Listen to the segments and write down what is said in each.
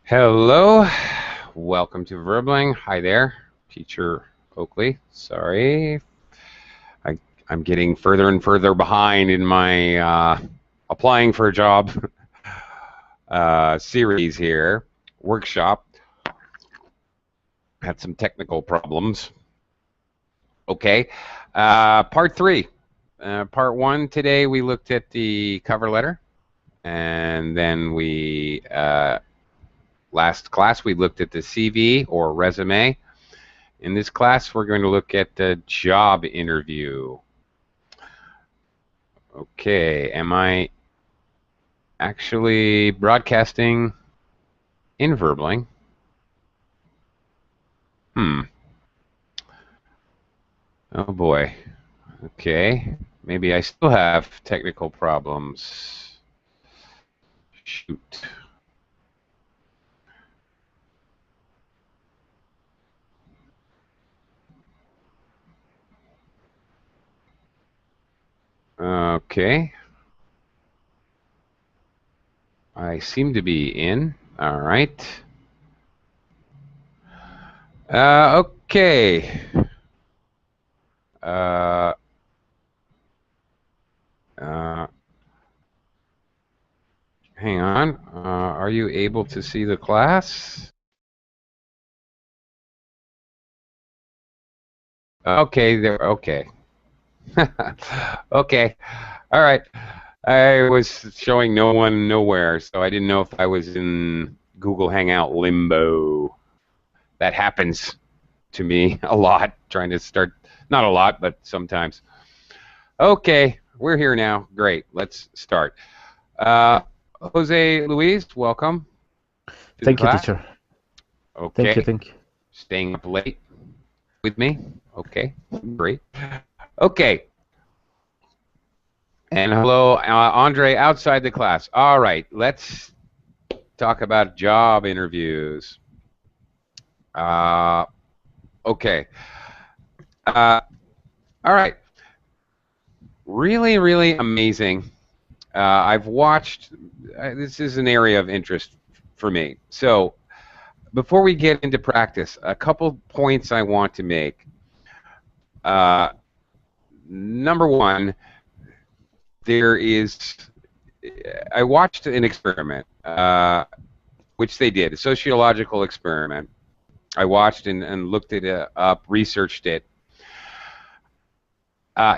Hello, welcome to Verbling. Hi there, Teacher Oakley. Sorry, I, I'm getting further and further behind in my applying for a job series here. Workshop. Had some technical problems. Okay, part three. Part one today we looked at the cover letter, and then last class we looked at the CV or resume. In this class, we're going to look at the job interview. Okay, am I actually broadcasting in Verbling? Oh boy. Okay, maybe I still have technical problems. Shoot. Okay. I seem to be in. All right. Okay. Uh, uh, Hang on. Are you able to see the class? Okay, there. Okay. Okay. All right. I was showing no one nowhere, so I didn't know if I was in Google Hangout limbo. That happens to me a lot, trying to start, not a lot, but sometimes. Okay, we're here now. Great. Let's start. Uh, Jose Luis, welcome to the Thank you, class. teacher. Thank you, Okay. thank you. Staying up late with me. Okay, great. Okay. And hello, Andre, outside the class. All right, let's talk about job interviews. Uh, okay. Uh, all right. Really, really amazing. I've watched, this is an area of interest for me. So, before we get into practice, a couple points I want to make. Uh, Number one, there is, I watched an experiment, which they did, a sociological experiment. I watched and looked it up, researched it.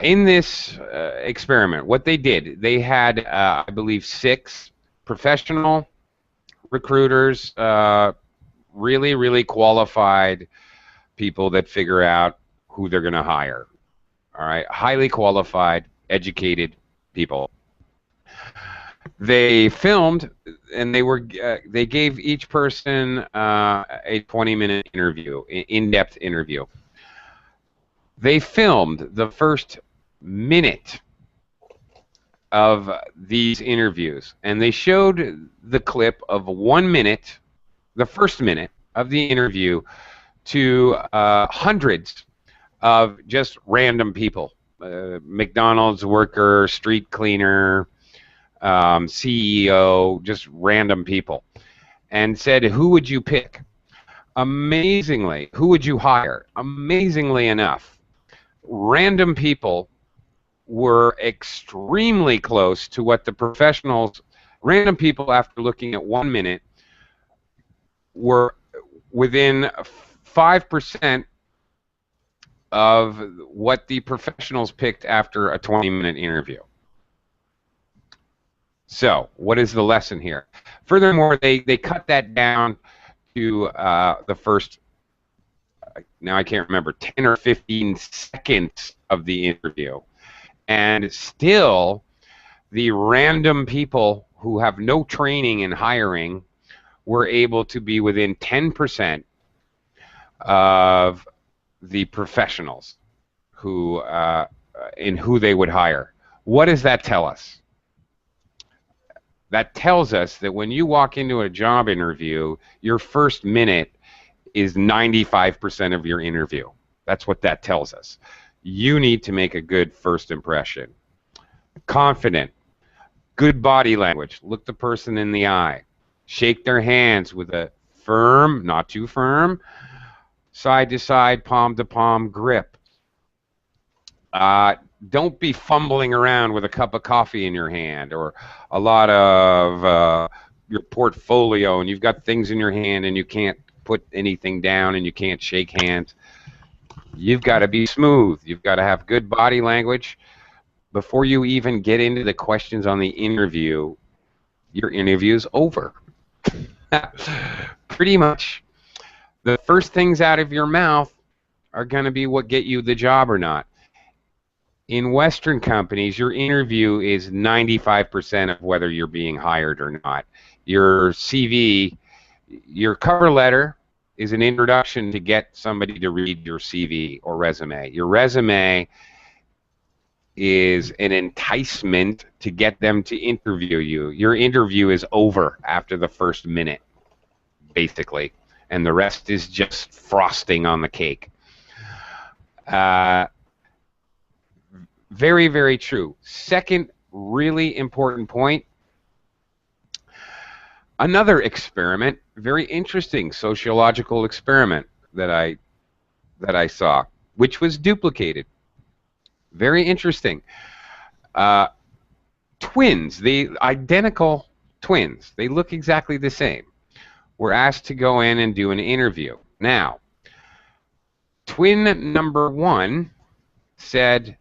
In this experiment, what they did, they had, I believe, 6 professional recruiters, really, really qualified people that figure out who they're going to hire. All right, highly qualified, educated people. They filmed, and they gave each person a 20-minute interview, in-depth interview. They filmed the first minute of these interviews, and they showed the clip of 1 minute, the first minute of the interview, to hundreds of just random people, McDonald's worker, street cleaner, CEO, just random people, and said, who would you pick? Amazingly, who would you hire? Amazingly enough, random people were extremely close to what the professionals, random people after looking at 1 minute, were within 5% of what the professionals picked after a 20-minute interview. So, what is the lesson here? Furthermore, they cut that down to the first, now I can't remember, 10 or 15 seconds of the interview. And still, the random people who have no training in hiring were able to be within 10% of the professionals who in who they would hire. What does that tell us? That tells us that when you walk into a job interview, your first minute is 95% of your interview. That's what that tells us. You need to make a good first impression. Confident, good body language, look the person in the eye, shake their hands with a firm, not too firm, side to side, palm to palm grip. Don't be fumbling around with a cup of coffee in your hand or a lot of your portfolio and you've got things in your hand and you can't put anything down and you can't shake hands. You've got to be smooth. You've got to have good body language. Before you even get into the questions on the interview, your interview's over. Pretty much. The first things out of your mouth are going to be what get you the job or not. In Western companies, your interview is 95% of whether you're being hired or not. Your CV, your cover letter is an introduction to get somebody to read your CV or resume. Your resume is an enticement to get them to interview you. Your interview is over after the first minute, basically, and the rest is just frosting on the cake. Very, very true. Second really important point, another experiment, very interesting sociological experiment that I saw, which was duplicated. Very interesting. Twins, the identical twins, they look exactly the same, were asked to go in and do an interview. Now, twin number one said,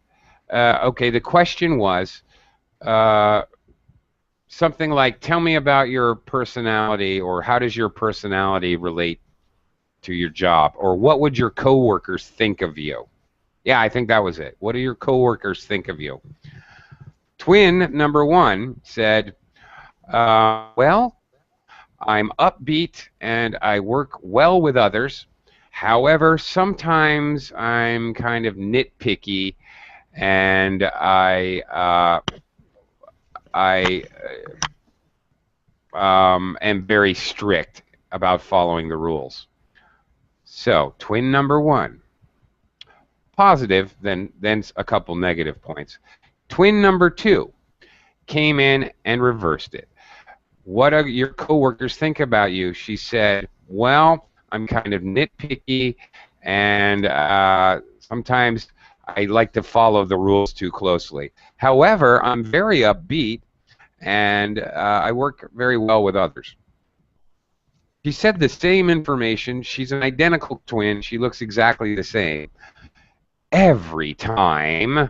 okay, the question was something like, tell me about your personality, or how does your personality relate to your job, or what would your coworkers think of you? Yeah, I think that was it. What do your coworkers think of you? Twin number one said, well, I'm upbeat and I work well with others. However, sometimes I'm kind of nitpicky and I am very strict about following the rules. So, twin number one, positive, then a couple negative points. Twin number two came in and reversed it. What do your coworkers think about you? She said, well, I'm kind of nitpicky and sometimes I like to follow the rules too closely. However, I'm very upbeat and I work very well with others. She said the same information. She's an identical twin. She looks exactly the same. Every time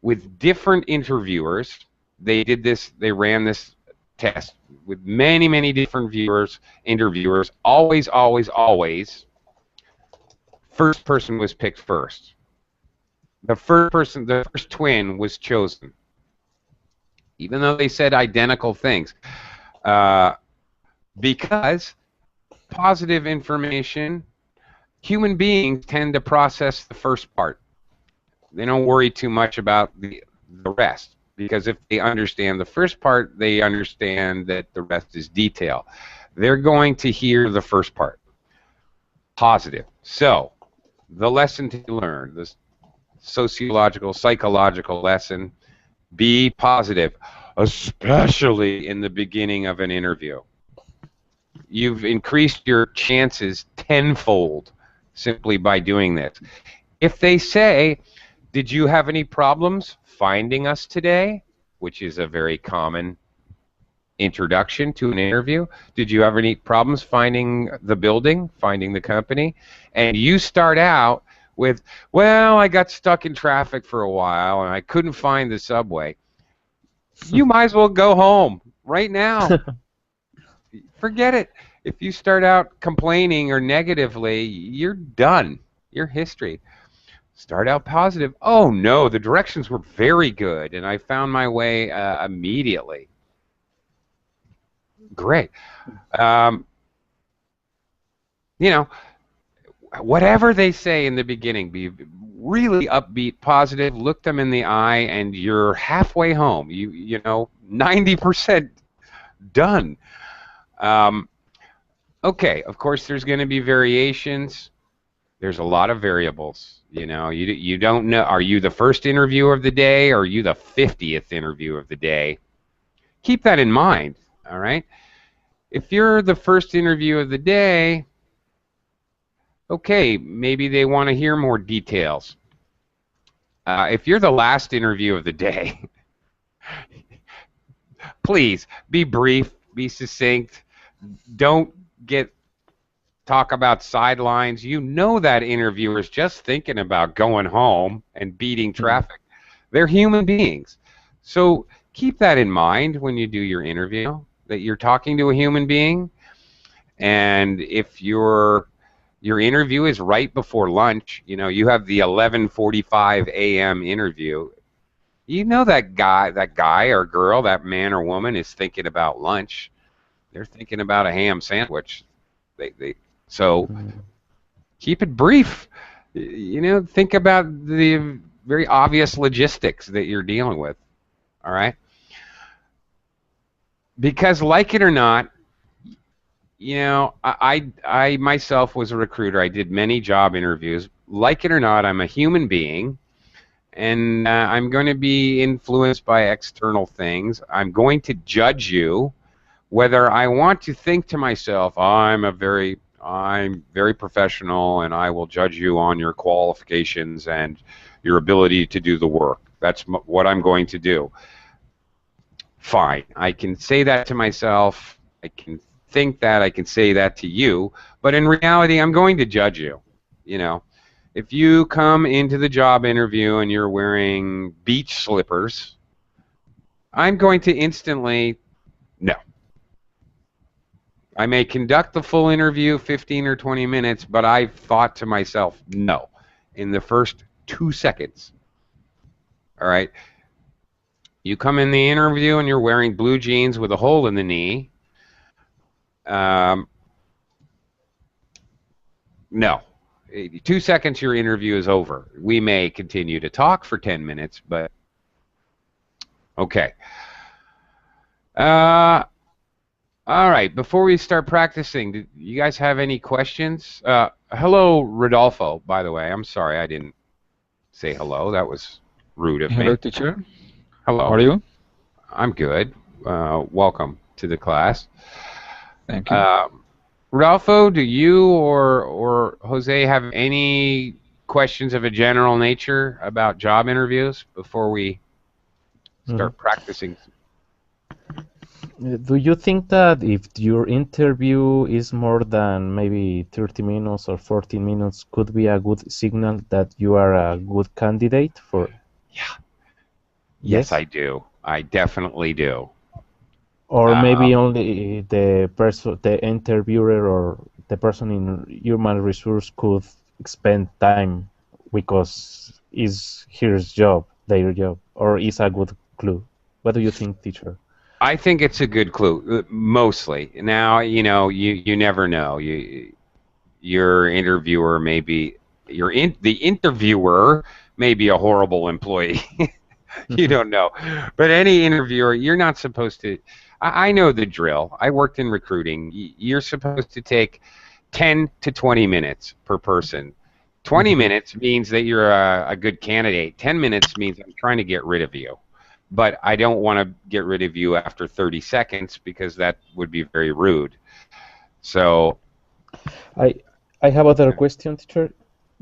with different interviewers, they ran this test with many, many different interviewers, always, first person was picked first. The first twin was chosen, even though they said identical things, because positive information, human beings tend to process the first part. They don't worry too much about the rest, because if they understand the first part, they understand that the rest is detail. They're going to hear the first part. Positive. So, the lesson to learn, this psychological lesson, be positive, especially in the beginning of an interview. You've increased your chances tenfold simply by doing this. If they say, did you have any problems finding us today, which is a very common introduction to an interview, did you have any problems finding the building, finding the company, and you start out with, well, I got stuck in traffic for a while and I couldn't find the subway, you might as well go home right now. Forget it. If you start out complaining or negatively, you're done. You're history. Start out positive. Oh no, the directions were very good and I found my way immediately. Great. You know, whatever they say in the beginning, be really upbeat, positive, look them in the eye, and you're halfway home. You know, 90% done. Okay, of course there's going to be variations. There's a lot of variables. You know, you don't know, are you the first interview of the day or are you the 50th interview of the day? Keep that in mind, all right? If you're the first interview of the day, okay, maybe they want to hear more details. If you're the last interview of the day, please be brief, be succinct. Don't get talk about sidelines. You know that interviewer is just thinking about going home and beating Mm. traffic. They're human beings. So keep that in mind when you do your interview, that you're talking to a human being. And if your interview is right before lunch, you have the 11:45 a.m. interview, that guy or girl, that man or woman is thinking about lunch. They're thinking about a ham sandwich. So Mm. keep it brief. Think about the very obvious logistics that you're dealing with. All right? Because like it or not, I myself was a recruiter. I did many job interviews. Like it or not, I'm a human being, and I'm going to be influenced by external things. I'm going to judge you, whether I want to think to myself, I'm very professional, and I will judge you on your qualifications and your ability to do the work. That's what I'm going to do. Fine. I can say that to myself. I can think that. I can say that to you. But in reality, I'm going to judge you. You know, if you come into the job interview and you're wearing beach slippers, I'm going to instantly, no. I may conduct the full interview 15 or 20 minutes, but I've thought to myself, no, in the first 2 seconds. All right. You come in the interview and you're wearing blue jeans with a hole in the knee. Um, no. 2 seconds, your interview is over. We may continue to talk for 10 minutes, but okay. Uh, all right. Before we start practicing, do you guys have any questions? Hello, Rodolfo, by the way. I'm sorry I didn't say hello. That was rude of Hello, me. teacher. How Hello. are you? I'm good. Welcome to the class. Thank you. Uh, Rodolfo, do you or Jose have any questions of a general nature about job interviews before we Mhm. start practicing? Do you think that if your interview is more than maybe 30 minutes or 14 minutes could be a good signal that you are a good candidate for? Yeah. Yes, Yes? I do. I definitely do. Or maybe Um, only the interviewer or the person in human resource could spend time because is his job, their job, or is a good clue. What do you think, teacher? I think it's a good clue, mostly. Now, you never know. Your interviewer may be the interviewer may be a horrible employee. You don't know. But any interviewer, you're not supposed to. I know the drill. I worked in recruiting. You're supposed to take 10 to 20 minutes per person. 20 Mhm. minutes means that you're a good candidate. 10 minutes means I'm trying to get rid of you. But I don't want to get rid of you after 30 seconds because that would be very rude. So, I I have other question, teacher.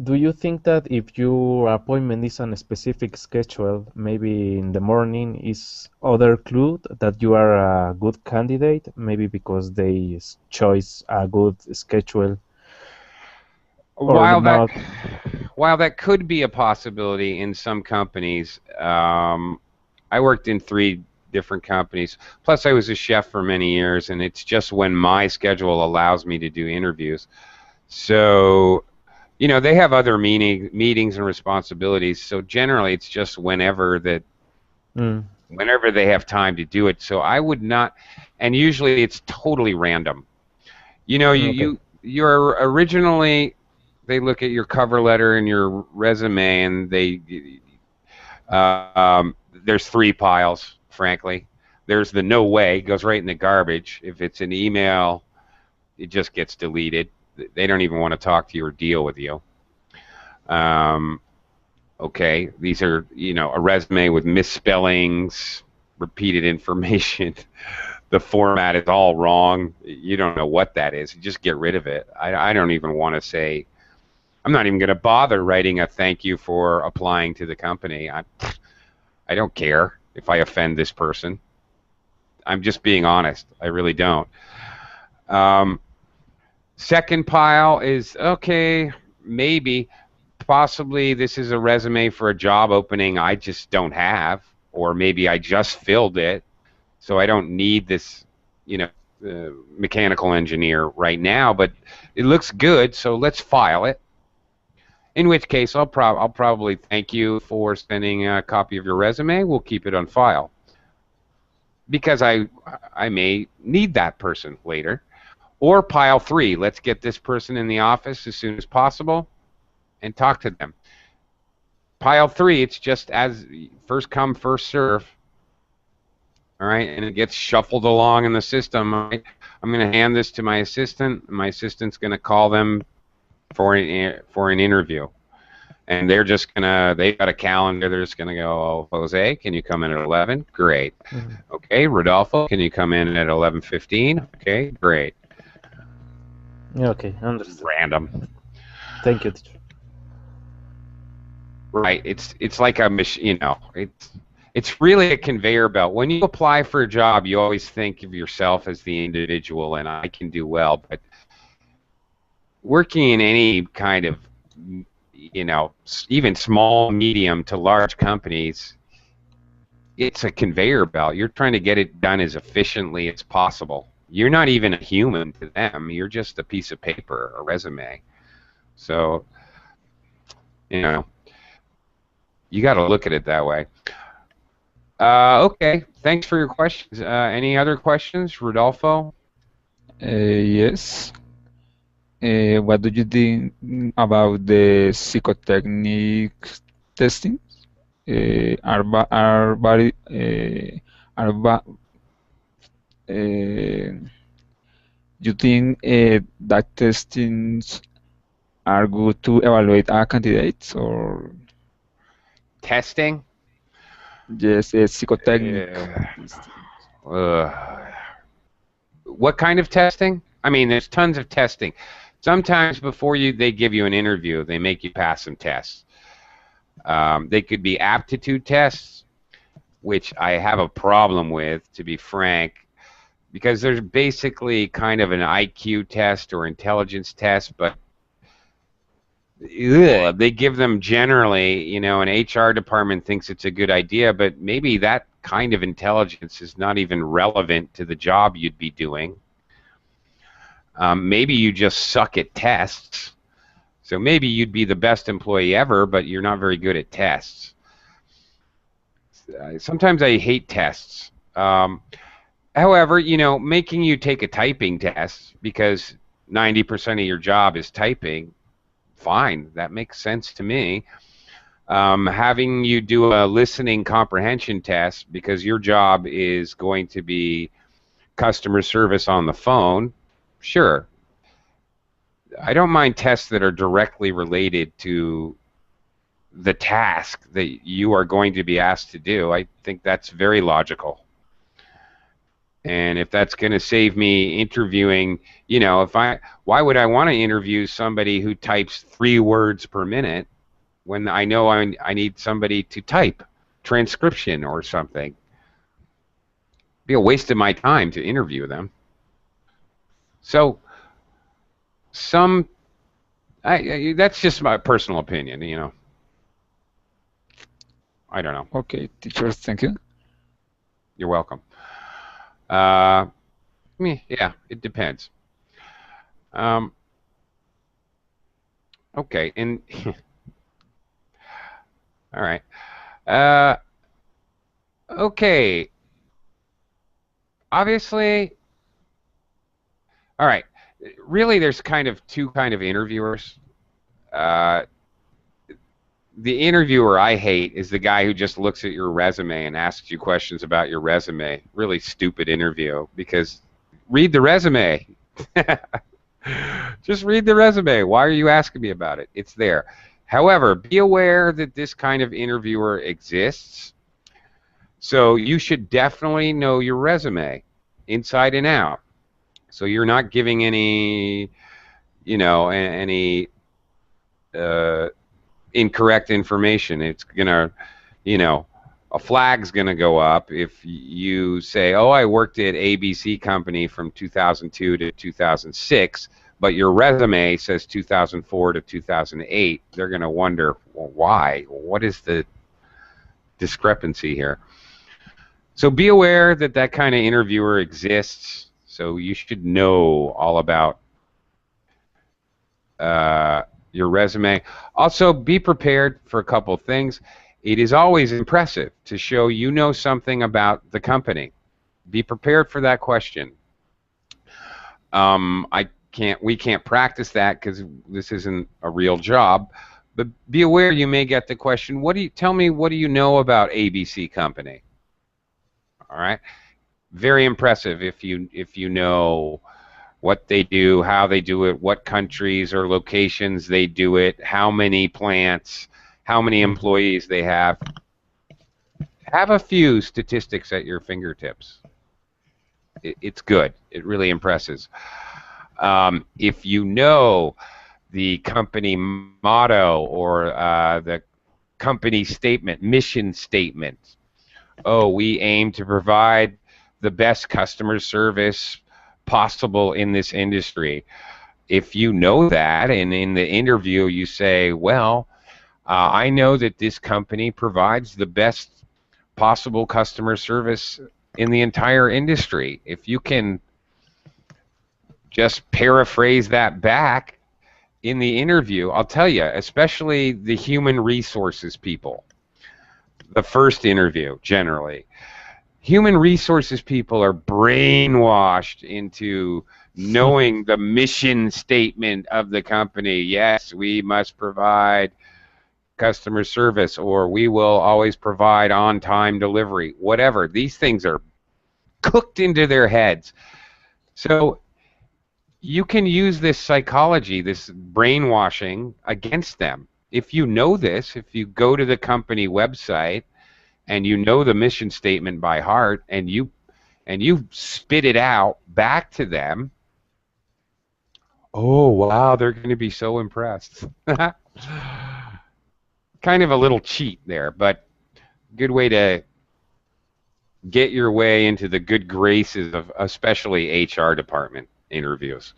Do you think that if your appointment is on a specific schedule, maybe in the morning, is other clue that you are a good candidate? Maybe because they choose a good schedule or while that not? while that could be a possibility in some companies, I worked in 3 different companies. Plus, I was a chef for many years, and it's just when my schedule allows me to do interviews. So, they have other meetings and responsibilities. So generally, it's just Mm, whenever they have time to do it. So I would not, and usually it's totally random. You know, you okay. you you're originally they look at your cover letter and your resume, and there's 3 piles. Frankly, there's the no way, goes right in the garbage. If it's an email, it just gets deleted. They don't even want to talk to you or deal with you. Um, okay, these are a resume with misspellings, repeated information. the format is all wrong. You don't know what that is. Just get rid of it. I don't even want to say. I'm not even going to bother writing a thank you for applying to the company. I don't care if I offend this person. I'm just being honest. I really don't. Second pile is, okay, maybe, possibly this is a resume for a job opening I just don't have, or maybe I just filled it, so I don't need this, mechanical engineer right now, but it looks good, so let's file it. In which case, I'll probably thank you for sending a copy of your resume. We'll keep it on file because I may need that person later. Or pile 3, let's get this person in the office as soon as possible and talk to them. Pile 3, it's just as first come, first serve. All right, and it gets shuffled along in the system. All right? I'm going to hand this to my assistant. My assistant's going to call them for an interview. And they're just going to, they've got a calendar, they're just going to go, oh, Jose, can you come in at 11? Great. Mm-hmm. Okay, Rodolfo, can you come in at 11:15? Okay, great. Okay, understood. Random. Thank you, teacher. Right, it's like a machine, it's really a conveyor belt. When you apply for a job, you always think of yourself as the individual, and I can do well, but working in any kind of, even small, medium to large companies, it's a conveyor belt. You're trying to get it done as efficiently as possible. You're not even a human to them. You're just a piece of paper, a resume. So, you got to look at it that way. Okay, thanks for your questions. Any other questions, Rodolfo? Yes. What do you think about the psychotechnic testing? You think that testings are good to evaluate a candidate, or testing? Yes, psychotechnic. What kind of testing? I mean, there's tons of testing. Sometimes before they give you an interview, they make you pass some tests. They could be aptitude tests, which I have a problem with, to be frank, because there's basically kind of an IQ test or intelligence test, but they give them generally, an HR department thinks it's a good idea, but maybe that kind of intelligence is not even relevant to the job you'd be doing. Maybe you just suck at tests. So maybe you'd be the best employee ever, but you're not very good at tests. Sometimes I hate tests. However, making you take a typing test because 90% of your job is typing, fine, that makes sense to me. Having you do a listening comprehension test because your job is going to be customer service on the phone, sure. I don't mind tests that are directly related to the task that you are going to be asked to do. I think that's very logical. And if that's going to save me interviewing, why would I want to interview somebody who types 3 words per minute when I know I need somebody to type transcription or something? It'd be a waste of my time to interview them. So, that's just my personal opinion, I don't know. Okay, teacher, thank you. You're welcome. Yeah, it depends. Okay, and all right. Okay. Obviously, all right. Really, there's kind of 2 kind of interviewers. The interviewer I hate is the guy who just looks at your resume and asks you questions about your resume. Really stupid interview, because read the resume. Just read the resume. Why are you asking me about it? It's there. However, be aware that this kind of interviewer exists. So you should definitely know your resume. inside and out. So you're not giving any, any incorrect information. It's gonna, a flag's gonna go up if you say, "Oh, I worked at ABC company from 2002 to 2006," but your resume says 2004 to 2008. They're gonna wonder, well, why? What is the discrepancy here? So be aware that that kind of interviewer exists. So you should know all about your resume. Also, be prepared for a couple things. It is always impressive to show you know something about the company. Be prepared for that question. We can't practice that because this isn't a real job. But be aware you may get the question, tell me what do you know about ABC company? All right. Very impressive if you know what they do, how they do it, what countries or locations they do it, how many plants, how many employees they have. Have a few statistics at your fingertips. It's good. It really impresses. If you know the company motto or the company statement, mission statement, oh, we aim to provide the best customer service possible in this industry. If you know that, and in the interview you say, well, I know that this company provides the best possible customer service in the entire industry. If you can just paraphrase that back in the interview, I'll tell you, especially the human resources people, the first interview generally, human resources people are brainwashed into knowing the mission statement of the company. Yes, we must provide customer service, or we will always provide on-time delivery, whatever. These things are cooked into their heads. So you can use this psychology, this brainwashing against them. If you know this, if you go to the company website and you know the mission statement by heart and you spit it out back to them, oh wow, they're going to be so impressed. Kind of a little cheat there, but good way to get your way into the good graces of especially HR department interviews.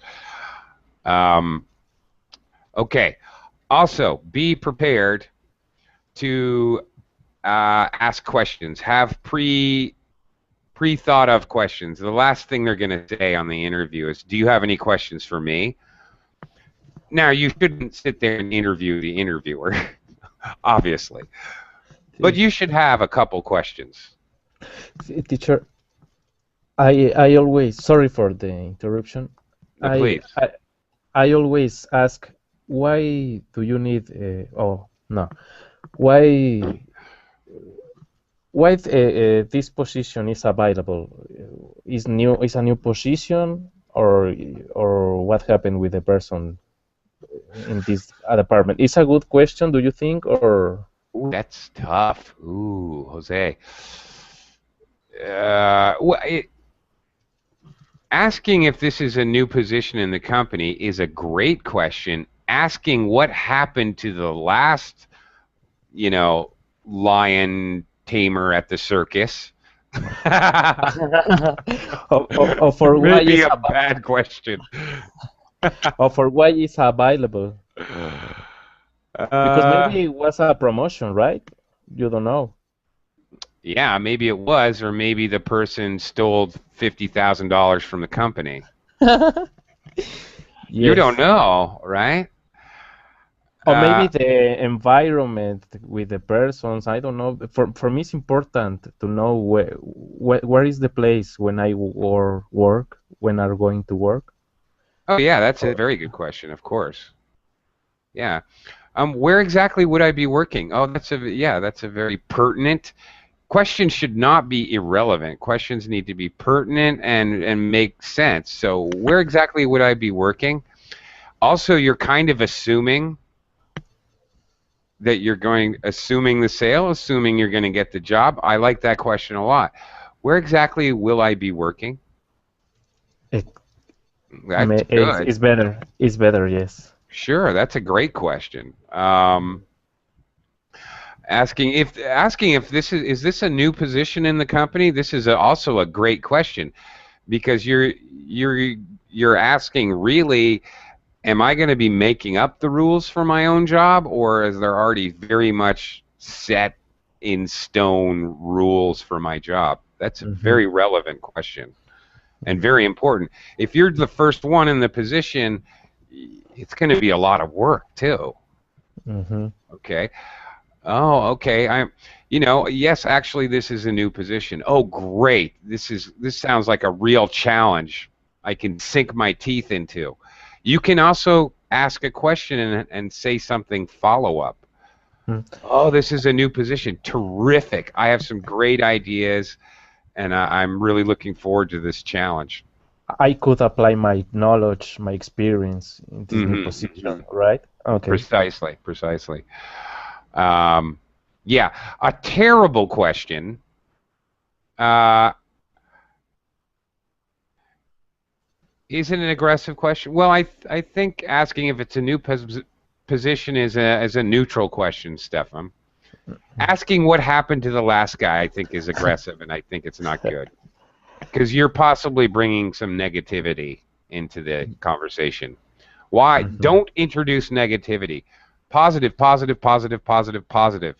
Okay. Also, be prepared to ask questions. Have pre-thought of questions. The last thing they're going to say on the interview is, "Do you have any questions for me?" Now, you shouldn't sit there and interview the interviewer, obviously, but you should have a couple questions. Teacher, I always, sorry for the interruption. Please. I always ask, why do you need? Why this position is available? Is a new position, or what happened with the person in this department? It's a good question, do you think, or? Ooh, that's tough. Ooh, Jose. Asking if this is a new position in the company is a great question. Asking what happened to the last, lion tamer at the circus. For why maybe is a bad question. Or for why is available? Because maybe it was a promotion, right? You don't know. Yeah, maybe it was, or maybe the person stole $50,000 from the company. Yes. You don't know, right? Or maybe the environment with the persons. I don't know. For me, it's important to know where is the place when I work, when I'm going to work. Oh yeah, that's a very good question. Of course. Yeah. Where exactly would I be working? Oh, that's a very pertinent. Questions should not be irrelevant. Questions need to be pertinent and make sense. So where exactly would I be working? Also, you're kind of assuming that assuming the sale, assuming you're going to get the job. I like that question a lot. Where exactly will I be working? It, That's good. it's better. It's better, yes. Sure, that's a great question. Asking if this is this a new position in the company? This is also a great question because you're asking really, am I going to be making up the rules for my own job, or is there already very much set in stone rules for my job? That's a Mm-hmm. very relevant question and very important. If you're the first one in the position, it's going to be a lot of work too. Mm-hmm. Okay. Oh, okay. Yes, actually, this is a new position. Oh, great. This sounds like a real challenge I can sink my teeth into. You can also ask a question and say something follow-up. Oh, this is a new position. Terrific. I have some great ideas, and I'm really looking forward to this challenge. I could apply my knowledge, my experience in this new Mm-hmm, position, mm-hmm. right? Okay. Precisely, precisely. Yeah, a terrible question. Is it an aggressive question? Well, I think asking if it's a new position is a neutral question, Stefan. Asking what happened to the last guy, I think, is aggressive, and I think it's not good because you're possibly bringing some negativity into the conversation. Why? Mm-hmm. Don't introduce negativity. Positive, positive, positive, positive, positive.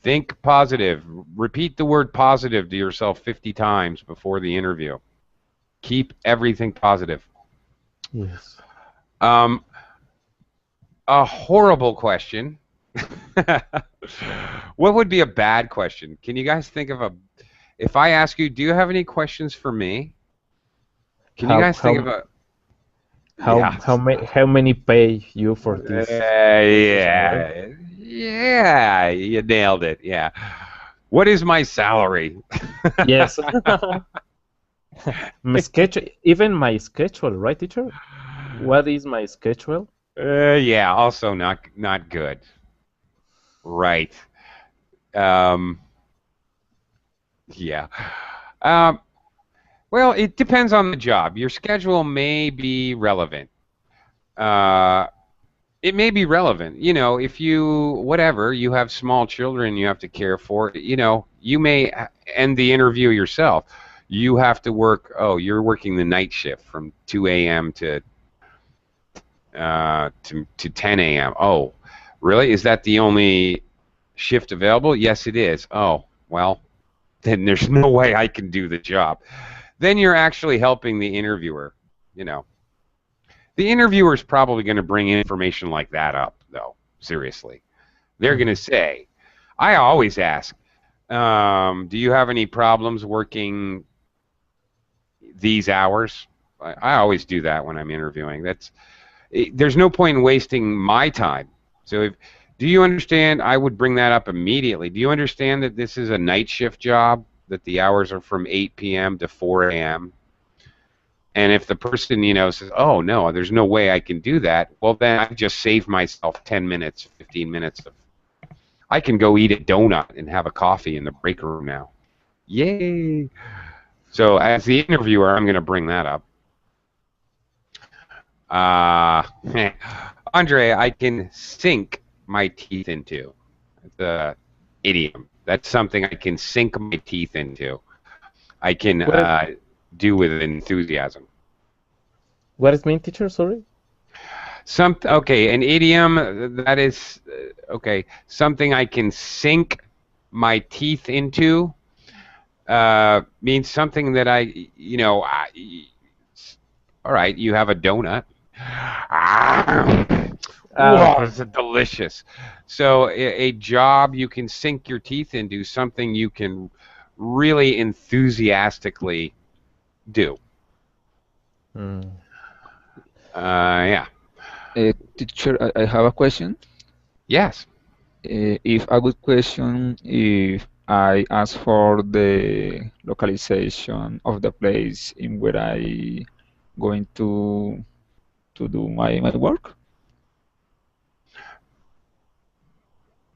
Think positive. Repeat the word positive to yourself 50 times before the interview. Keep everything positive. Yes. A horrible question. What would be a bad question? Can you guys think of if I ask you, do you have any questions for me? Can you guys think of a... How many pay you for this? Yeah, you nailed it. Yeah. What is my salary? Yes. My schedule, even my schedule, right, teacher? What is my schedule? Yeah, also not good. Right. Yeah. Well, it depends on the job. Your schedule may be relevant. It may be relevant. If you have small children you have to care for, you may end the interview yourself. You have to work, you're working the night shift from 2 a.m. to 10 a.m. Oh, really? Is that the only shift available? Yes, it is. Oh, well, then there's no way I can do the job. Then you're actually helping the interviewer, The interviewer's probably going to bring information like that up, though, seriously. They're going to say, I always ask, do you have any problems working these hours? I always do that when I'm interviewing. There's no point in wasting my time. So do you understand? I would bring that up immediately. Do you understand that this is a night shift job, that the hours are from 8 p.m. to 4 a.m.? And if the person, says, oh, no, there's no way I can do that, well, then I just saved myself 10 minutes, 15 minutes. I can go eat a donut and have a coffee in the break room now. Yay! So as the interviewer, I'm going to bring that up. Andre, I can sink my teeth into. It's an idiom. That's something I can sink my teeth into. I can do with enthusiasm. What does it mean, teacher? Sorry. Okay, an idiom that is okay. Something I can sink my teeth into means something that all right, you have a donut. Wow, it's delicious. So a job you can sink your teeth into, something you can really enthusiastically do. Yeah. Teacher, I have a question. Yes. If a good question, if I ask for the localization of the place in where I going to do my work.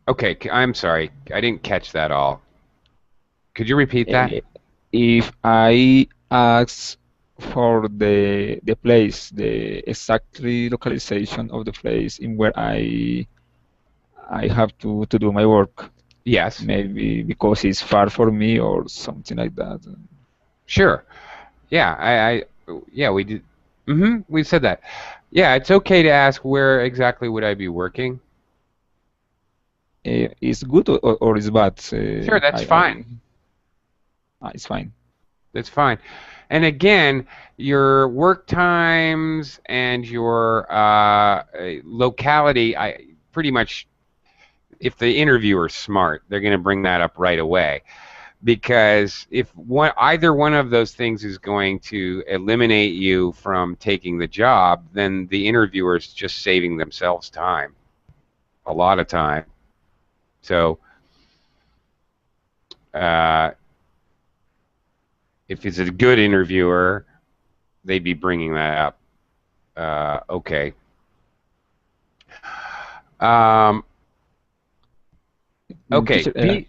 Okay, I'm sorry, I didn't catch that all. Could you repeat that? If I ask for the place, the exactly localization of the place in where I have to do my work. Yes. Maybe because it's far for me or something like that. Sure. Yeah, yeah, we did. We said that. Yeah, it's okay to ask where exactly would I be working. It's good or it's bad? Sure, that's fine. It's fine. That's fine. And again, your work times and your locality, I pretty much, if the interviewer's smart, they're going to bring that up right away. Because if either one of those things is going to eliminate you from taking the job, then the interviewer's just saving themselves time, a lot of time. So if it's a good interviewer, they'd be bringing that up. Okay. Okay. Teacher,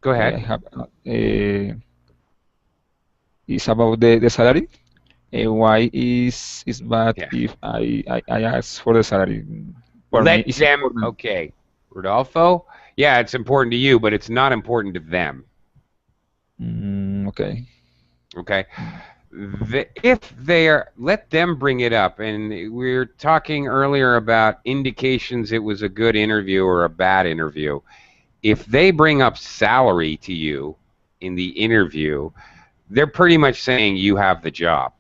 go ahead. I have, it's about the salary. Why is bad if I ask for the salary? For Let me, them. Okay, Rodolfo. Yeah, it's important to you, but it's not important to them. Okay. Okay. If they are, let them bring it up. And we were talking earlier about indications it was a good interview or a bad interview. If they bring up salary to you in the interview, they're pretty much saying you have the job.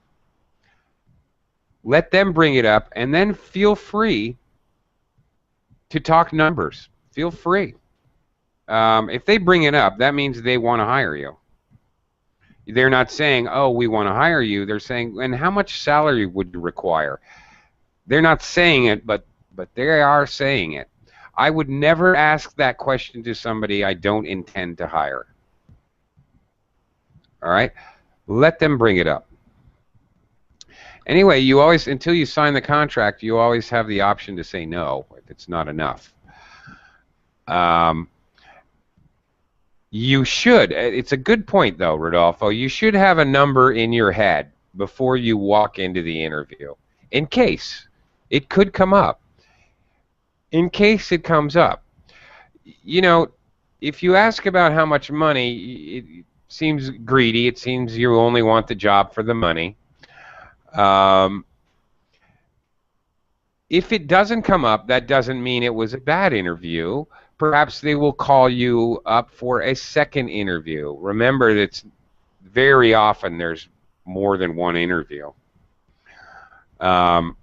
Let them bring it up, and then feel free to talk numbers. Feel free. If they bring it up, that means they want to hire you. They're not saying, oh, we want to hire you. They're saying, and how much salary would you require? They're not saying it, but they are saying it. I would never ask that question to somebody I don't intend to hire. All right? Let them bring it up. Anyway, you always, until you sign the contract, you always have the option to say no if it's not enough. You should, it's a good point though, Rodolfo, you should have a number in your head before you walk into the interview, in case it could come up. In case it comes up. You know, if you ask about how much money, it seems greedy, it seems you only want the job for the money. If it doesn't come up, that doesn't mean it was a bad interview. Perhaps they will call you up for a second interview. Remember, that's very often there's more than one interview. The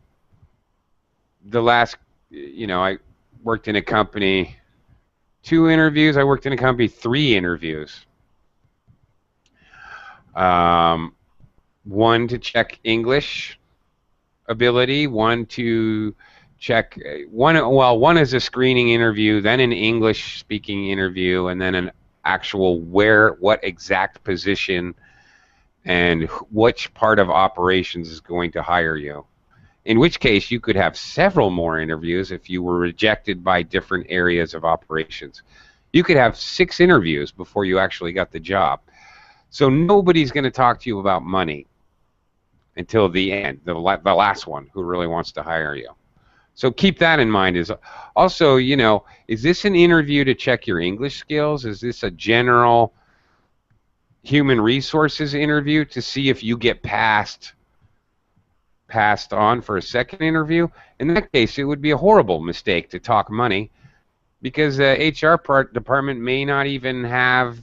last, you know, I worked in a company, 2 interviews. I worked in a company, 3 interviews. One to check English ability, one to check one is a screening interview, then an English speaking interview, and then an actual what exact position and which part of operations is going to hire you. In which case you could have several more interviews if you were rejected by different areas of operations. You could have 6 interviews before you actually got the job. So nobody's going to talk to you about money until the end, the last one who really wants to hire you. So keep that in mind. Is also, you know, is this an interview to check your English skills? Is this a general human resources interview to see if you get passed on for a second interview? In that case, it would be a horrible mistake to talk money, because the HR department may not even have,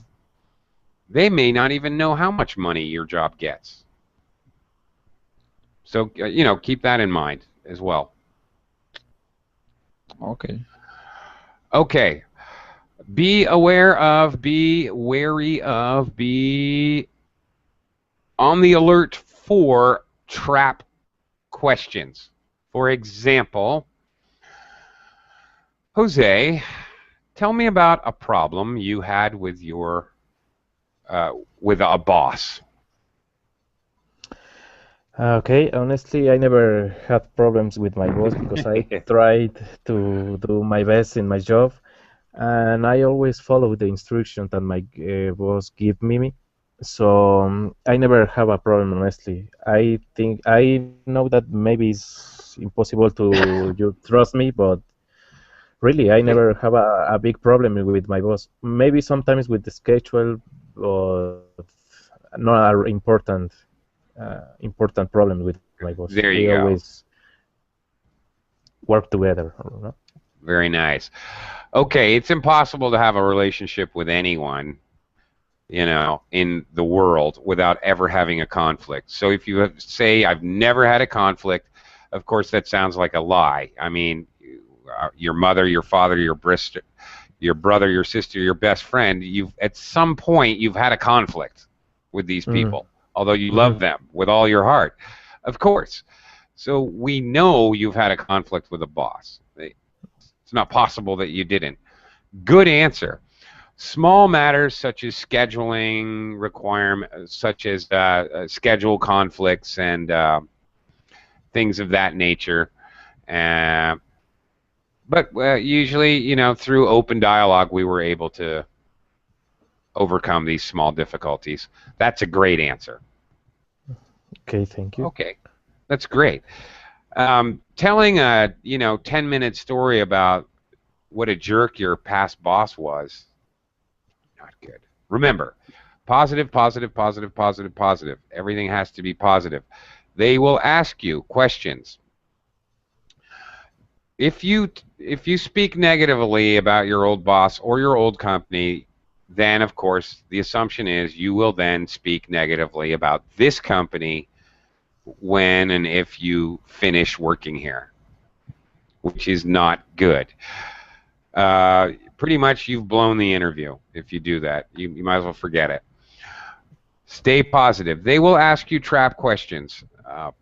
they may not even know how much money your job gets. So, you know, keep that in mind as well. Okay. Okay. Be aware of, be wary of, be on the alert for trap questions. For example, Jose, tell me about a problem you had with your with a boss. Okay, honestly, I never had problems with my boss because I tried to do my best in my job, and I always follow the instructions that my boss give me. So I never have a problem, honestly. I know that maybe it's impossible to you trust me, but really, I never have a big problem with my boss. Maybe sometimes with the schedule, but not a important problem with my boss. There We you go. always work together. No? Very nice. Okay, it's impossible to have a relationship with anyone, in the world without ever having a conflict. So if you say I've never had a conflict, of course that sounds like a lie. I mean, your mother, your father, your brother, your sister, your best friend, you've at some point you've had a conflict with these Mm-hmm. people, although you love Mm-hmm. them with all your heart, of course. So we know you've had a conflict with a boss. It's not possible that you didn't. Good answer. Small matters such as scheduling requirements, such as schedule conflicts and things of that nature. Uh, but usually, through open dialogue, we were able to overcome these small difficulties. That's a great answer. Okay, thank you. Okay, that's great. Telling a 10-minute story about what a jerk your past boss was, not good. Remember, positive, positive, positive, positive, positive. Everything has to be positive. They will ask you questions. If you speak negatively about your old boss or your old company, then of course the assumption is you will then speak negatively about this company when and if you finish working here, which is not good. Pretty much you've blown the interview if you do that. You might as well forget it. Stay positive. They will ask you trap questions.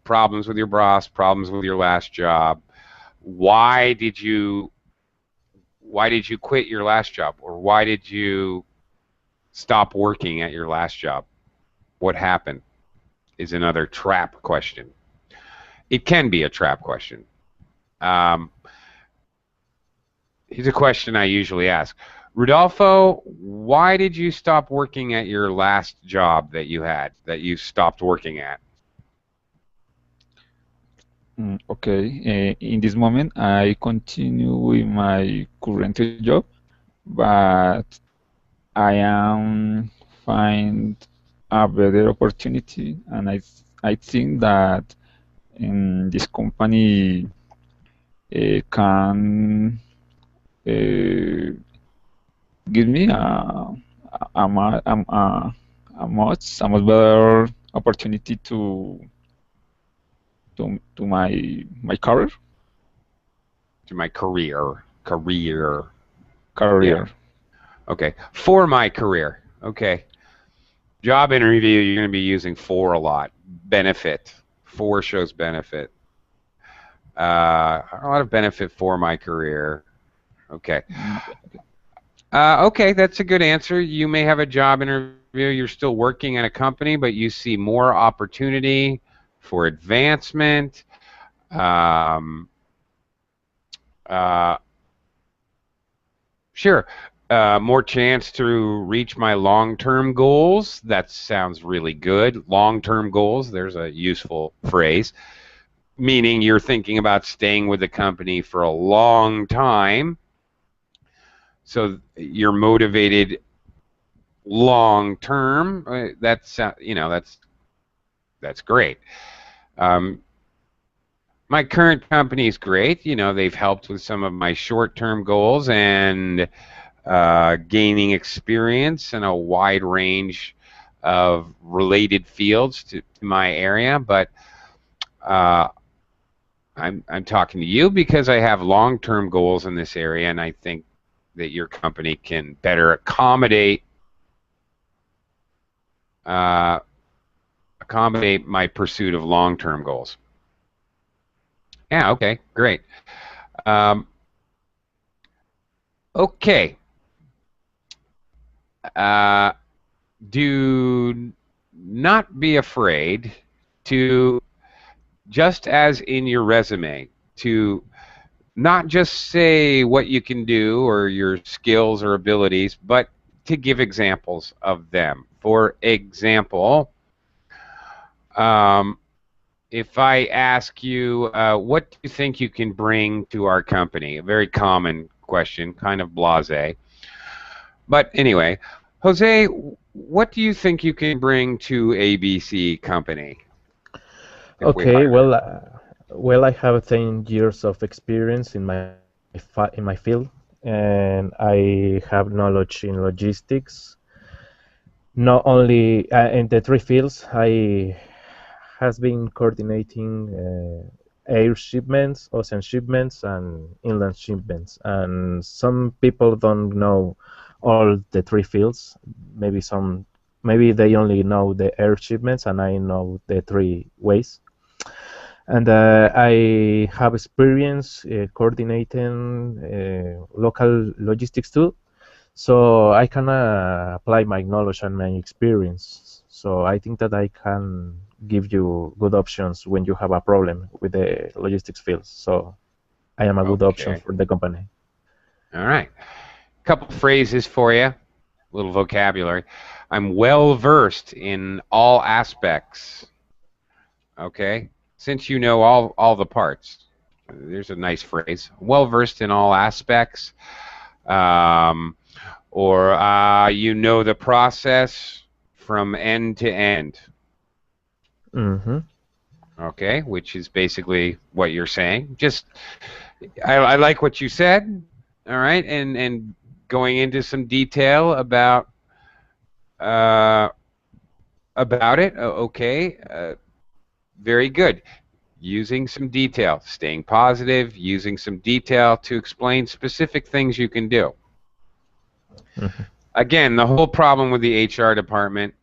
Problems with your boss, problems with your last job. Why did you quit your last job, or why did you stop working at your last job? What happened is another trap question. It can be a trap question. Um, Here's a question I usually ask. Rodolfo, why did you stop working at your last job that you stopped working at? Okay. In this moment, I continue with my current job, but I am find a better opportunity, and I think that in this company can uh, give me a, mu- a much better opportunity to my career. To my career. Yeah. Career. Okay. For my career. Okay. Job interview, you're going to be using for a lot. Benefit. For shows benefit. A lot of benefit for my career. Okay. Okay, that's a good answer. You may have a job interview. You're still working at a company, but you see more opportunity for advancement. Um, uh, sure. More chance to reach my long-term goals. That sounds really good. Long-term goals, there's a useful phrase, meaning you're thinking about staying with the company for a long time. So you're motivated long term. That's great. Um, my current company is great. They've helped with some of my short-term goals and gaining experience in a wide range of related fields to my area. But I'm talking to you because I have long-term goals in this area, and I think that your company can better accommodate my pursuit of long-term goals. Yeah, okay, great. Um, okay. Do not be afraid to, just as in your resume, to not just say what you can do or your skills or abilities, but to give examples of them. For example, if I ask you, what do you think you can bring to our company? A very common question, kind of blasé. But anyway, Jose, what do you think you can bring to ABC company? Okay, well, I have 10 years of experience in my field, and I have knowledge in logistics. Not only in the three fields, I has been coordinating air shipments, ocean shipments, and inland shipments. And some people don't know all the three fields. Maybe they only know the air shipments, and I know the three ways. And I have experience coordinating local logistics too, so I can apply my knowledge and my experience. So I think that I can give you good options when you have a problem with the logistics field. So I am a good option for the company. All right. A couple phrases for you, a little vocabulary. I'm well versed in all aspects. Okay. Since you know all the parts, there's a nice phrase. Well versed in all aspects. Or you know the process from end to end. Mm-hmm. Okay, which is basically what you're saying. Just, I like what you said. All right, and going into some detail about it. Okay, very good. Using some detail, staying positive, using some detail to explain specific things you can do. Mm-hmm. Again, the whole problem with the HR department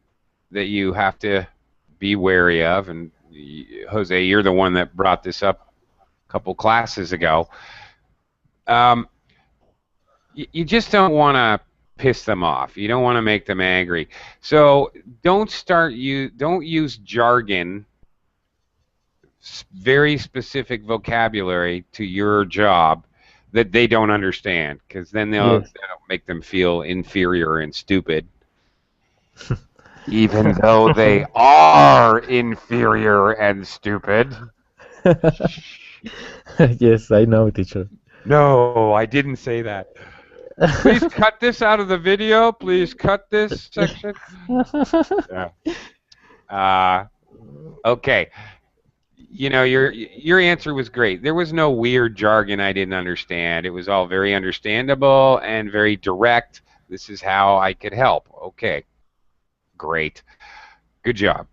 that you have to be wary of, and Jose, you're the one that brought this up a couple classes ago. You just don't want to piss them off. You don't want to make them angry. So don't use jargon, very specific vocabulary to your job that they don't understand, because then that'll make them feel inferior and stupid. Even though they are inferior and stupid. Yes, I know, teacher. No, I didn't say that. Please cut this out of the video. Please cut this section. Okay. You know, your answer was great. There was no weird jargon I didn't understand. It was all very understandable and very direct. This is how I could help. Okay. Great. Good job.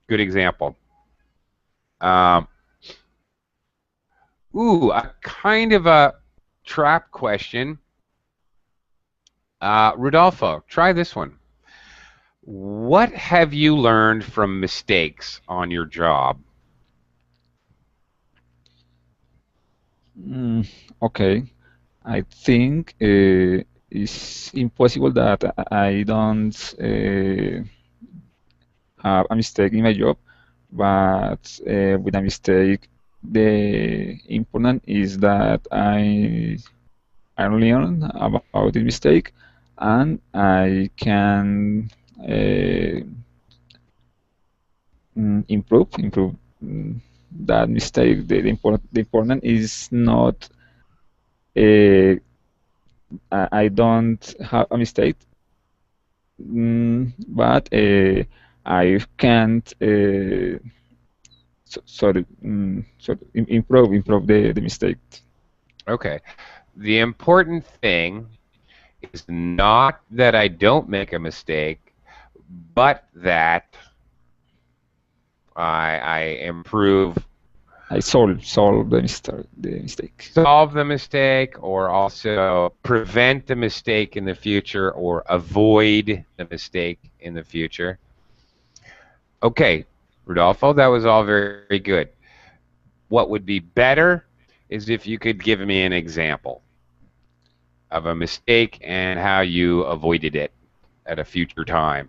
Good example. A kind of a trap question. Rodolfo, try this one. What have you learned from mistakes on your job? Okay. I think it's impossible that I don't have a mistake in my job, but with a mistake, the important is that I learn about the mistake, and I can improve that mistake. The important is not I don't have a mistake, but I can't improve the mistake. Okay. The important thing is not that I don't make a mistake, but that I improve. I solve the mistake. Solve the mistake, or also prevent the mistake in the future, or avoid the mistake in the future. Okay, Rodolfo, that was all very, very good. What would be better is if you could give me an example of a mistake and how you avoided it at a future time.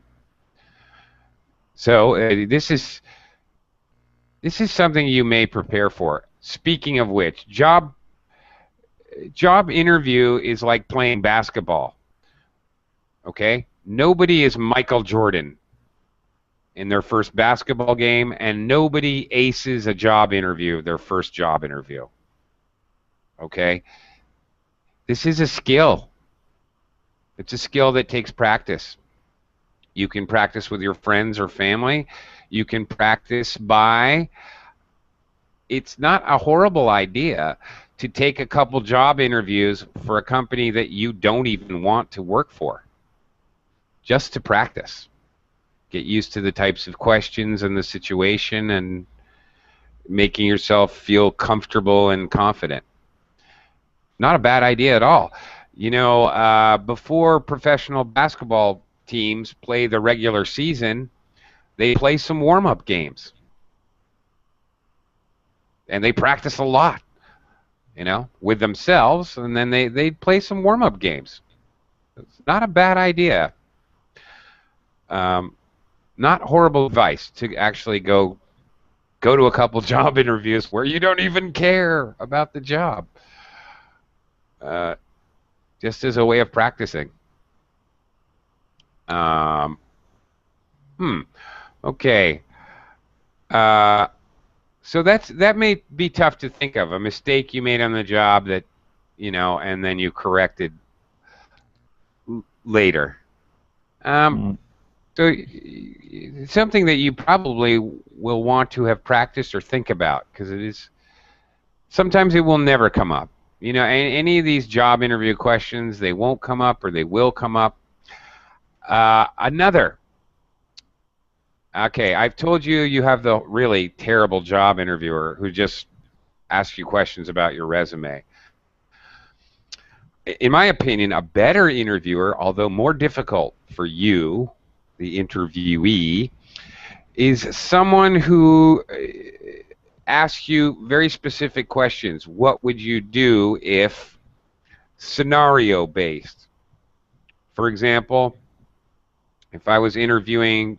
So this is something you may prepare for. Speaking of which, job interview is like playing basketball. Okay? Nobody is Michael Jordan in their first basketball game, and nobody aces a job interview, their first job interview. Okay? This is a skill. It's a skill that takes practice. You can practice with your friends or family. You can practice by, it's not a horrible idea to take a couple job interviews for a company that you don't even want to work for, just to practice. Get used to the types of questions and the situation and making yourself feel comfortable and confident. Not a bad idea at all. You know, before professional basketball teams play the regular season, they play some warm-up games. And they practice a lot, you know, with themselves, and then they play some warm-up games. It's not a bad idea. Not horrible advice to actually go to a couple job interviews where you don't even care about the job. Just as a way of practicing. Okay. So that may be tough to think of, a mistake you made on the job that, you know, and then you corrected later. So it's something that you probably will want to have practiced or think about, because it is, sometimes it will never come up. You know, any of these job interview questions, they won't come up or they will come up. Another. Okay, I've told you you have the really terrible job interviewer who just asks you questions about your resume. In my opinion, a better interviewer, although more difficult for you, the interviewee, is someone who asks you very specific questions. What would you do if? Scenario based. For example, if I was interviewing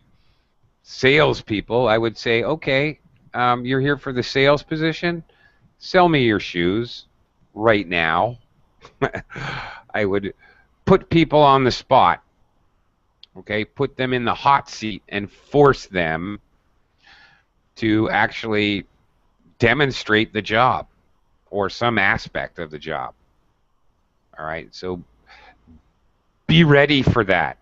salespeople, I would say, okay, you're here for the sales position. Sell me your shoes right now. I would put people on the spot. Okay, put them in the hot seat and force them to actually demonstrate the job or some aspect of the job. All right, so be ready for that.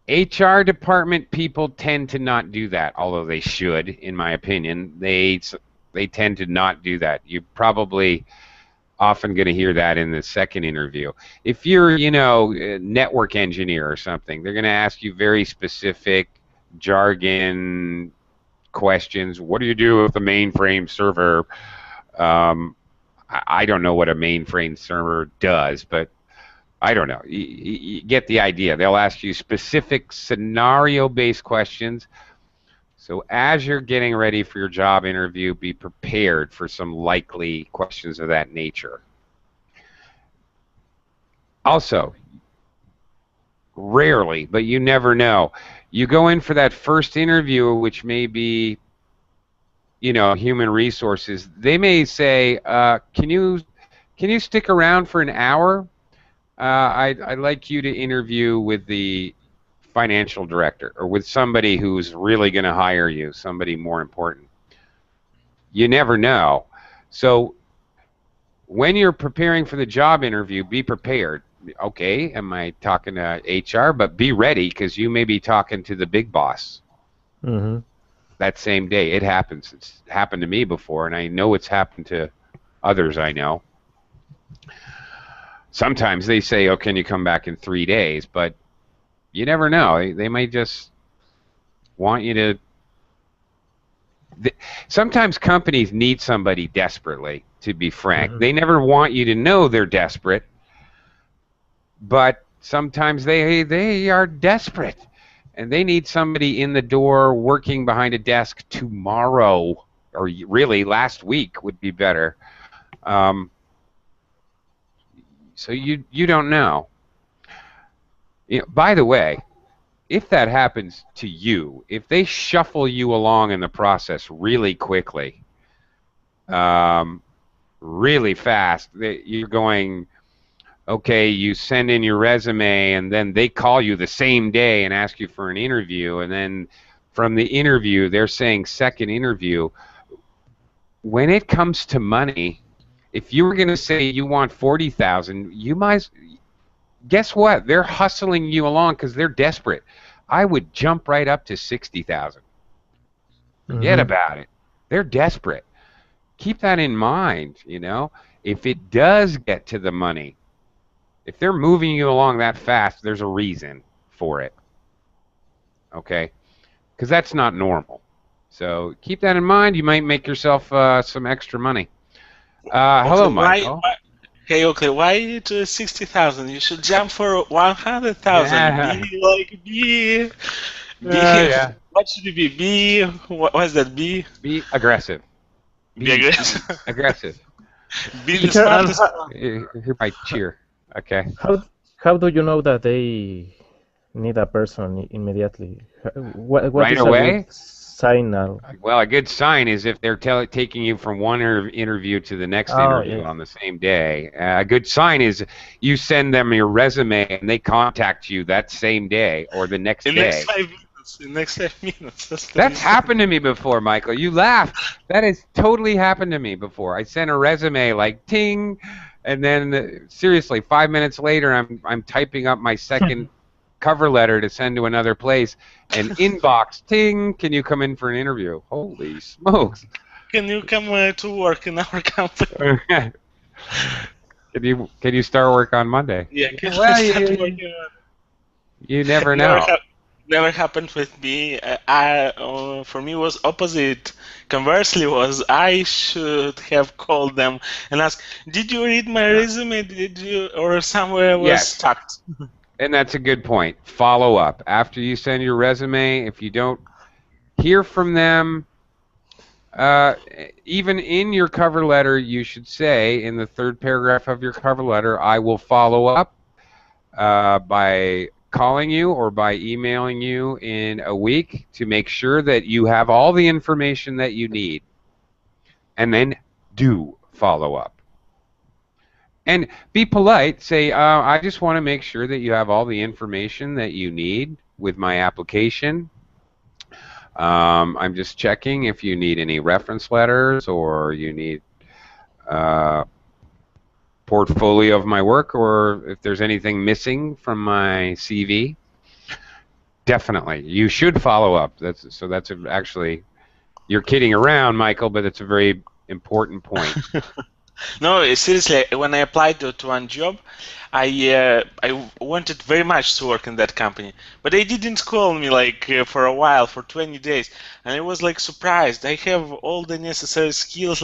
HR department people tend to not do that, although they should, in my opinion. They tend to not do that. You're probably often going to hear that in the second interview. If you're, you know, a network engineer or something, they're going to ask you very specific jargon questions. What do you do with the mainframe server? I don't know what a mainframe server does, but I don't know. You get the idea. They'll ask you specific scenario-based questions. So as you're getting ready for your job interview, be prepared for some likely questions of that nature. Also, rarely, but you never know, you go in for that first interview, which may be, you know, human resources. They may say, can you stick around for an hour? I'd like you to interview with the financial director or with somebody who's really going to hire you, somebody more important. You never know. So when you're preparing for the job interview, be prepared. Okay, am I talking to HR? But be ready, because you may be talking to the big boss that same day. It happens. It's happened to me before, and I know it's happened to others I know. Sometimes they say, oh, can you come back in 3 days? But you never know. They might just want you to... Sometimes companies need somebody desperately, to be frank. They never want you to know they're desperate, but sometimes they are desperate, and they need somebody in the door working behind a desk tomorrow, or really last week would be better. So you don't know. You know. By the way, if that happens to you, if they shuffle you along in the process really quickly, really fast, you're going okay, you send in your resume and then they call you the same day and ask you for an interview, and then from the interview they're saying second interview. When it comes to money, if you were going to say you want 40,000, you might, guess what? They're hustling you along because they're desperate. I would jump right up to 60,000. Forget about it. They're desperate. Keep that in mind, you know. If it does get to the money, if they're moving you along that fast, there's a reason for it. Okay? Because that's not normal. So keep that in mind. You might make yourself some extra money. Hello, Michael. Hey, okay, why to 60,000? You should jump for 100,000. Be Yeah. What should it be? What's that? Be aggressive. Be aggressive. Aggressive. Be the smartest. Here by cheer. Okay. How do you know that they need a person immediately? What Right is away? a good signal? Well, a good sign is if they're taking you from one interview to the next interview on the same day. A good sign is you send them your resume and they contact you that same day or the next day. In the next 5 minutes. That's happened to me before, Michael. You laugh. That has totally happened to me before. I sent a resume like ting, and then seriously, 5 minutes later, I'm typing up my second cover letter to send to another place, and inbox ting. Can you come in for an interview? Holy smokes! Can you come to work in our company? Can you start work on Monday? Yeah. You never know. Never happened with me. For me, was opposite. Conversely, was I should have called them and asked, "Did you read my resume? Did you, or somewhere was stuck?" And that's a good point. Follow up after you send your resume. If you don't hear from them, even in your cover letter, you should say in the third paragraph of your cover letter, "I will follow up by calling you or by emailing you in a week to make sure that you have all the information that you need." And then do follow up. And be polite. Say, I just want to make sure that you have all the information that you need with my application. I'm just checking if you need any reference letters or you need portfolio of my work, or if there's anything missing from my CV. Definitely, you should follow up. Actually, you're kidding around, Michael, but it's a very important point. No, seriously, when I applied to one job, I wanted very much to work in that company, but they didn't call me for a while, for 20 days, and I was surprised. I have all the necessary skills,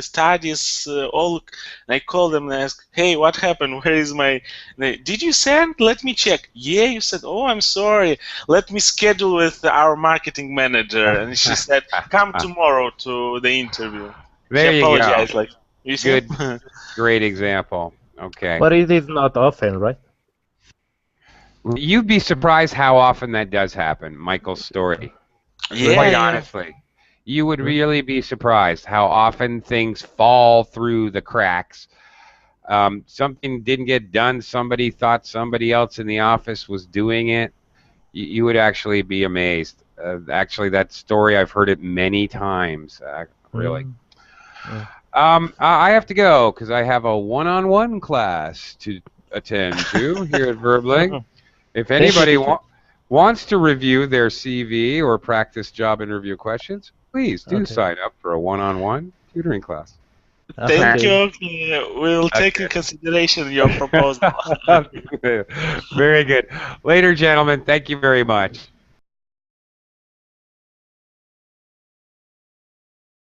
studies, all. And I called them and asked, "Hey, what happened? Where is my? Did you send? Let me check." "Yeah, you said." "Oh, I'm sorry. Let me schedule with our marketing manager." And she said, "Come tomorrow to the interview." There she you apologized, go. You see? Good, great example. Okay. But it is not often, right? You'd be surprised how often that does happen, Michael's story. Yeah, Quite honestly. You would really be surprised how often things fall through the cracks. Something didn't get done. Somebody thought somebody else in the office was doing it. You would actually be amazed. Actually, that story, I've heard it many times, really. I have to go because I have a one-on-one class to attend to here at Verbling. If anybody wants to review their CV or practice job interview questions, please do sign up for a one-on-one tutoring class. Thank you. We'll take in consideration your proposal. Very good. Later, gentlemen. Thank you very much.